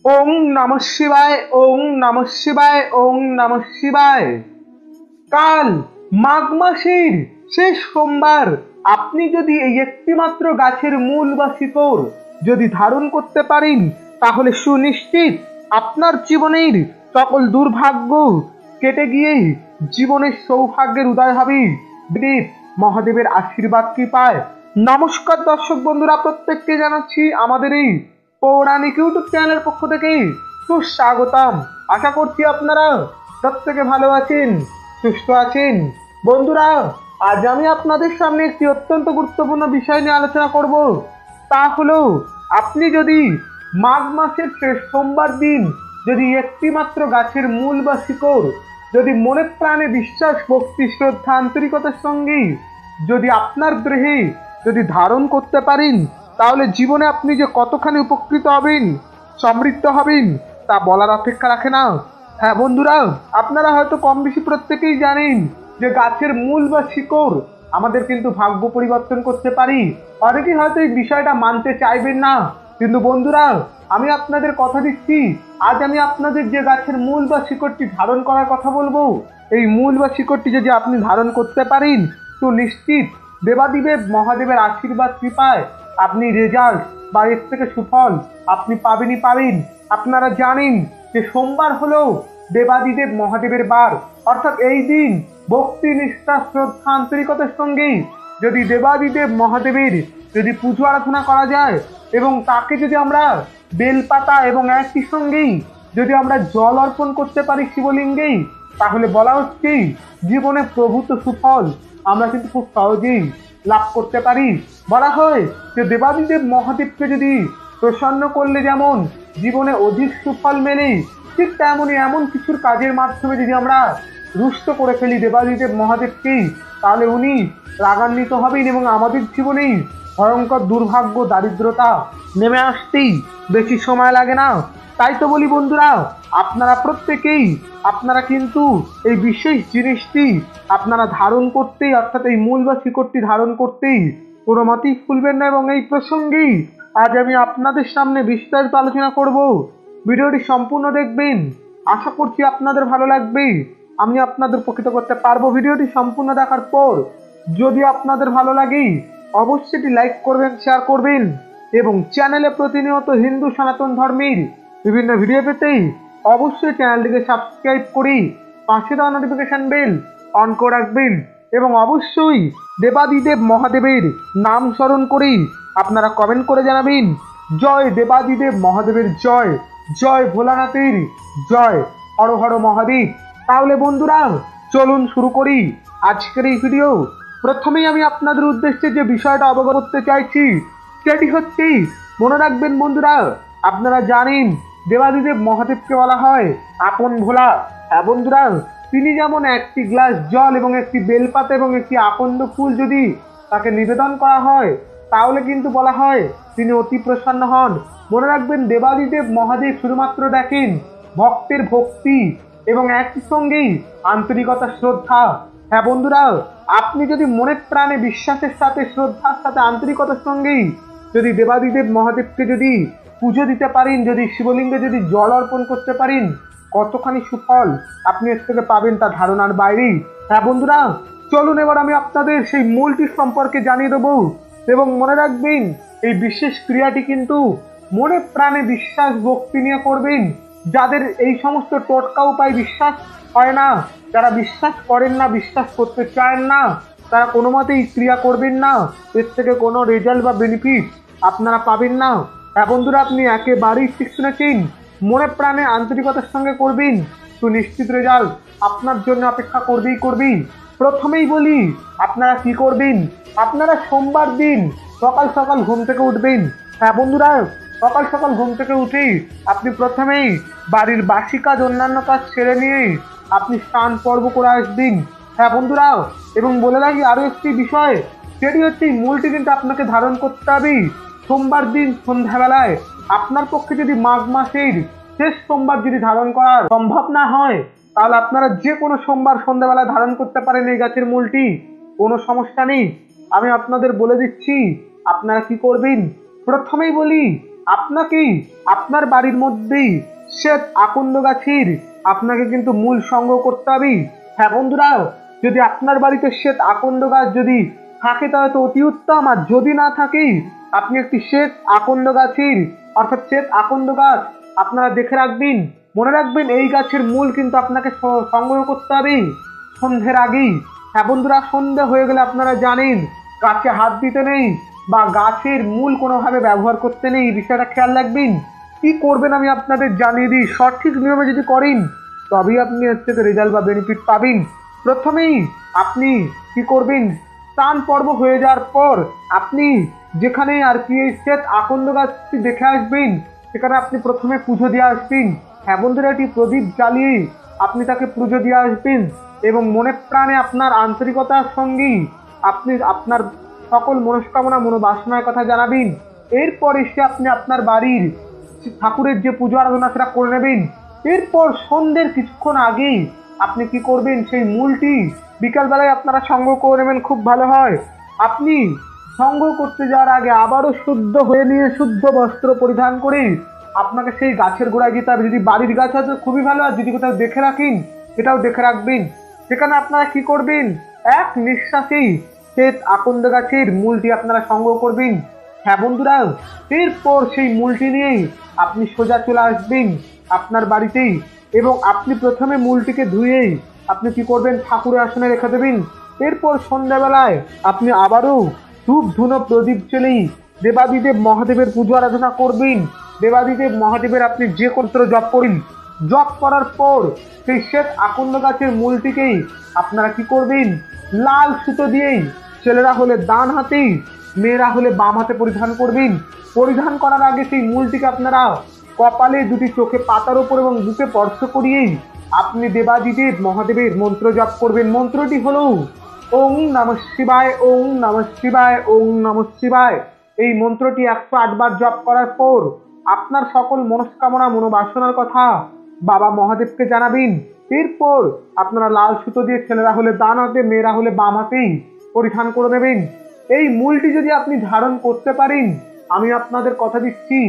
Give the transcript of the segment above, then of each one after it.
ওং নমঃ শিবায়, ওং নমঃ শিবায়, ওং নমঃ শিবায়। কাল মাঘ মাসের শেষ সোমবার আপনি যদি এই একটিমাত্র গাছের মূল বা শিকড় যদি ধারণ করতে পারেন, তাহলে সুনিশ্চিত আপনার জীবনের সকল দুর্ভাগ্য কেটে গিয়ে জীবনের সৌভাগ্যের উদয় হবে দেব মহাদেবের আশীর্বাদ কৃপায়। নমস্কার দর্শক বন্ধুরা, প্রত্যেককে জানাচ্ছি আমাদের এই পৌরাণিক ইউটিউব চ্যানেলের পক্ষ থেকে সুস্বাগতম। আশা করছি আপনারা প্রত্যেকে ভালো আছেন, সুস্থ আছেন। বন্ধুরা, আজ আমি আপনাদের সামনে একটি অত্যন্ত গুরুত্বপূর্ণ বিষয় নিয়ে আলোচনা করব। তা হলো, আপনি যদি মাঘ মাসের শেষ সোমবার দিন যদি একটি মাত্র গাছের মূল বা শিকড় যদি মনে প্রাণে বিশ্বাস, ভক্তি, শ্রদ্ধা, আন্তরিকতার সঙ্গে যদি আপনার দেহে যদি ধারণ করতে পারেন, তাহলে জীবনে আপনি যে কতখানি উপকৃত হবেন, সমৃদ্ধ হবেন, তা বলার অপেক্ষা রাখে না। হ্যাঁ বন্ধুরা, আপনারা হয়তো কম বেশি প্রত্যেকেই জানেন যে গাছের মূল বা শিকড় আমাদের কিন্তু ভাগ্য পরিবর্তন করতে পারি। অনেকেই হয়তো এই বিষয়টা মানতে চাইবেন না, কিন্তু বন্ধুরা, আমি আপনাদের কথা দিচ্ছি, আজ আমি আপনাদের যে গাছের মূল বা শিকড়টি ধারণ করার কথা বলবো, এই মূল বা শিকড়টি যদি আপনি ধারণ করতে পারেন, তো নিশ্চিত দেবাদিদেব মহাদেবের আশীর্বাদ কৃপায় আপনি রেজাল্ট বা এর থেকে সুফল আপনি পাবেন। আপনারা জানেন যে সোমবার হলো দেবাদিদেব মহাদেবের বার, অর্থাৎ এই দিন ভক্তি, নিষ্ঠা, শ্রদ্ধা, আন্তরিকতার সঙ্গে যদি দেবাদিদেব মহাদেবের যদি পুজো আরাধনা করা যায় এবং তাকে যদি আমরা বেলপাতা এবং একই সঙ্গেই যদি আমরা জল অর্পণ করতে পারি শিবলিঙ্গেই, তাহলে বলা হচ্ছে জীবনে প্রভূত সুফল আমরা কিন্তু খুব সহজেই লাভ করতে পারি। বলা হয় যে দেবাদিদেব মহাদেবকে যদি প্রসন্ন করলে যেমন জীবনে অধিক সুফল মেলে, ঠিক তেমনই এমন কিছুর কাজের মাধ্যমে যদি আমরা রুষ্ট করে ফেলি দেবাদিদেব মহাদেবকে, তাহলে উনি রাগান্বিত হবেন এবং আমাদের জীবনেই ভয়ঙ্কর দুর্ভাগ্য, দারিদ্রতা নেমে আসতেই বেশি সময় লাগে না। তাই তো বলি বন্ধুরা, আপনারা প্রত্যেকেই আপনারা কিন্তু এই বিশেষ জিনিসটি আপনারা ধারণ করতেই, অর্থাৎ এই মূল বা শিকড়টি ধারণ করতেই কোনো মতেই ভুলবেন না। এবং এই প্রসঙ্গেই আজ আমি আপনাদের সামনে বিস্তারিত আলোচনা করব। ভিডিওটি সম্পূর্ণ দেখবেন, আশা করছি আপনাদের ভালো লাগবে, আমি আপনাদের উপকৃত করতে পারবো। ভিডিওটি সম্পূর্ণ দেখার পর যদি আপনাদের ভালো লাগে, অবশ্যই এটি লাইক করবেন, শেয়ার করবেন এবং চ্যানেলে প্রতিনিয়ত হিন্দু সনাতন ধর্মের বিভিন্ন ভিডিও পেতেই অবশ্যই চ্যানেলটিকে সাবস্ক্রাইব করে পাশে দেওয়া নোটিফিকেশন বেল অন করে রাখবেন এবং অবশ্যই দেবাদিদেব মহাদেবের নাম স্মরণ করে আপনারা কমেন্ট করে জানাবেন, জয় দেবাদিদেব মহাদেবের জয়, জয় ভোলানাথের জয়, হর হর মহাদেব। তাহলে বন্ধুরা, চলুন শুরু করি আজকের এই ভিডিও। প্রথমেই আমি আপনাদের উদ্দেশ্যে যে বিষয়টা অবগত করতে চাইছি সেটি হচ্ছে, মনে রাখবেন বন্ধুরা, আপনারা জানেন দেবাদিদেব মহাদেবকে বলা হয় আপন ভোলা। হ্যাঁ বন্ধুরা, তিনি যেমন একটি গ্লাস জল এবং একটি বেলপাতা এবং একটি আকন্দ ফুল যদি তাকে নিবেদন করা হয়, তাহলে কিন্তু বলা হয় তিনি অতি প্রসন্ন হন। মনে রাখবেন, দেবাদিদেব মহাদেব শুধুমাত্র দেখেন ভক্তের ভক্তি এবং একই সঙ্গেই আন্তরিকতা, শ্রদ্ধা। হ্যাঁ বন্ধুরা, আপনি যদি মনে প্রাণে বিশ্বাসের সাথে, শ্রদ্ধার সাথে, আন্তরিকতার সঙ্গেই যদি দেবাদিদেব মহাদেবকে যদি পুজো দিতে পারেন, যদি শিবলিঙ্গে যদি জল অর্পণ করতে পারেন, কতখানি সুফল আপনি এর থেকে পাবেন তা ধারণার বাইরেই। হ্যাঁ বন্ধুরা, চলুন এবার আমি আপনাদের সেই মূলটি সম্পর্কে জানিয়ে দেবো। এবং মনে রাখবেন, এই বিশেষ ক্রিয়াটি কিন্তু মনে প্রাণে বিশ্বাস, ভক্তি নিয়ে করবেন। যাদের এই সমস্ত টোটকা উপায় বিশ্বাস হয় না, যারা বিশ্বাস করেন না, বিশ্বাস করতে চান না, তারা কোনো মতেই ক্রিয়া করবেন না, এর থেকে কোনো রেজাল্ট বা বেনিফিট আপনারা পাবেন না। হ্যাঁ বন্ধুরা, আপনি একেবারেই ঠিক শুনেছেন, মনে প্রাণে আন্তরিকতার সঙ্গে করবেন, তো নিশ্চিত রেজাল্ট আপনার জন্য অপেক্ষা করবেই। প্রথমেই বলি, আপনারা কি করবেন, আপনারা সোমবার দিন সকাল সকাল ঘুম থেকে উঠবেন। হ্যাঁ বন্ধুরা, সকাল সকাল ঘুম থেকে উঠেই আপনি প্রথমেই বাড়ির বাসি কাজ, অন্যান্য কাজ ছেড়ে নিয়ে আপনি স্নান পর্ব করে আসবেন। হ্যাঁ বন্ধুরা, এবং বলে রাখি আরো একটি বিষয়, সেটি হচ্ছে এই মূলটি কিন্তু আপনাকে ধারণ করতে হবে সোমবার দিন সন্ধ্যাবেলায়। আপনার পক্ষে যদি মাঘ মাসের শেষ সোমবার যদি ধারণ করা সম্ভব না হয়, তাহলে আপনারা যে কোনো সোমবার সন্ধ্যাবেলা ধারণ করতে পারেন এই গাছের মূলটি, কোনো সমস্যা নেই। আমি আপনাদের বলে দিচ্ছি আপনারা কি করবেন। প্রথমেই বলি, আপনাকেই আপনার বাড়ির মধ্যেই শ্বেত আকন্দ গাছের আপনাকে কিন্তু মূল সংগ্রহ করতে হবে। হ্যাঁ বন্ধুরা, যদি আপনার বাড়িতে শ্বেত আকন্দ গাছ যদি থাকে তাহলে তো অতি উত্তম, আর যদি না থাকে আপনি একটি শ্বেত আকন্দ গাছের অর্থাৎ শ্বেত আকন্দ গাছ আপনারা দেখে রাখবেন। মনে রাখবেন এই গাছের মূল কিন্তু আপনাকে সংগ্রহ করতে হবে সন্ধ্যের আগেই। হ্যাঁ বন্ধুরা, সন্ধ্যা হয়ে গেলে আপনারা জানেন গাছে হাত দিতে নেই বা গাছের মূল কোনোভাবে ব্যবহার করতে নেই, এই বিষয়টা খেয়াল রাখবেন। কি করবেন আমি আপনাদের জানিয়ে দিই, সঠিক নিয়মে যদি করেন তবেই আপনি এর থেকে রেজাল্ট বা বেনিফিট পাবেন। প্রথমেই আপনি কি করবেন, স্নান পর্ব হয়ে যাওয়ার পর আপনি যেখানে আর কি এই শ্বেত আকন্দ গাছটি দেখে আসবেন সেখানে আপনি প্রথমে পুজো দিয়ে আসবেন। হ্যাঁ বন্ধুরা, এটি প্রদীপ জ্বালিয়ে আপনি তাকে পুজো দিয়ে আসবেন এবং মনে প্রাণে আপনার আন্তরিকতার সঙ্গেই আপনি আপনার সকল মনস্কামনা মনোবাসনার কথা জানাবেন। এরপর এসে আপনি আপনার বাড়ির ঠাকুরের যে পুজো আরাধনা সেটা করে নেবেন। এরপর সন্ধ্যের কিছুক্ষণ আগেই আপনি কি করবেন, সেই মূলটি বিকালবেলায় আপনারা সংগ্রহ করে নেবেন, খুব ভালো হয়। আপনি সংগ্রহ করতে যাওয়ার আগে আবারও শুদ্ধ হয়ে নিয়ে শুদ্ধ বস্ত্র পরিধান করে আপনাকে সেই গাছের গোড়ায় যেতে হবে। যদি বাড়ির গাছ আছে খুবই ভালো, আর যদি কোথাও দেখে রাখেন সেটাও দেখে রাখবেন। সেখানে আপনারা কি করবেন, এক নিঃশ্বাসেই শ্বেত আকন্দ গাছের মূলটি আপনারা সংগ্রহ করবেন। হ্যাঁ বন্ধুরা, এরপর সেই মূলটি নিয়ে আপনি সোজা চলে আসবেন আপনার বাড়িতেই এবং আপনি প্রথমে মূলটিকে ধুয়ে আপনি কি করবেন, ঠাকুরের আসনে রেখে দেবেন। এরপর সন্ধ্যাবেলায় আপনি আবারও ধূপ ধুনো প্রদীপ জ্বেলেই দেবাদিদেব মহাদেবের পুজো আরাধনা করবেন। দেবাদিদেব মহাদেবের আপনি যে মন্ত্র জপ করেন, জপ করার পর সেই শ্বেত আকন্দ গাছের মূলটিকেই আপনারা কি করবেন, লাল সুতো দিয়েই ছেলেরা হলে ডান হাতেই মেয়েরা হলে বাম হাতে পরিধান করবেন। পরিধান করার আগে সেই মূলটিকে আপনারা কপালে দুটি চোখে পাতার উপর এবং বুকে স্পর্শ করিয়েই আপনি দেবাদিদেব মহাদেবের মন্ত্র জপ করবেন। মন্ত্রটি হলো ওং নমঃ শিবায়, ওং নমঃ শিবায়, ওং নমঃ শিবায়। এই মন্ত্রটি 108 বার জপ করার পর আপনার সকল মনস্কামনা মনোবাসনার কথা বাবা মহাদেবকে জানাবেন। এরপর আপনারা লাল সুতো দিয়ে ছেলেরা হলে ডান হাতে মেয়েরা হলে বাম হাতেই পরিধান করে নেবেন। এই মূলটি যদি আপনি ধারণ করতে পারেন, আমি আপনাদের কথা দিচ্ছি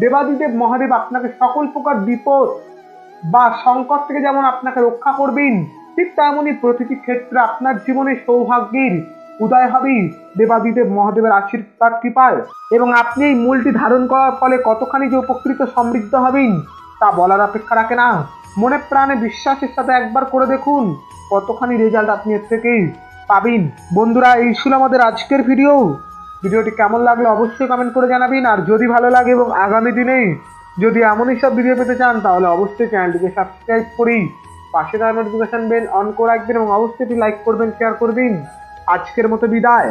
দেবাদিদেব মহাদেব আপনাকে সকল প্রকার বিপদ বা সংকট থেকে যেমন আপনাকে রক্ষা করবেন, ঠিক তেমনই প্রতিটি ক্ষেত্রে আপনার জীবনে সৌভাগ্যের উদয় হবে দেবাদিদেব মহাদেবের আশীর্বাদ কৃপায়। এবং আপনি এই মূলটি ধারণ করার ফলে কতখানি যে উপকৃত সমৃদ্ধ হবেন তা বলার অপেক্ষা রাখে না। মনে প্রাণে বিশ্বাসের সাথে একবার করে দেখুন কতখানি রেজাল্ট আপনি এর থেকে পাবেন। বন্ধুরা, এই ছিল আমাদের আজকের ভিডিওটি কেমন লাগলো অবশ্যই কমেন্ট করে জানাবেন। আর যদি ভালো লাগে এবং আগামী দিনে যদি এমনই সব ভিডিও পেতে চান তাহলে অবশ্যই চ্যানেলটিকে সাবস্ক্রাইব করি পাশে থাকা নোটিফিকেশন বেল অন করে রাখবেন এবং অবশ্যই লাইক করবেন, শেয়ার করবেন। আজকের মতো বিদায়।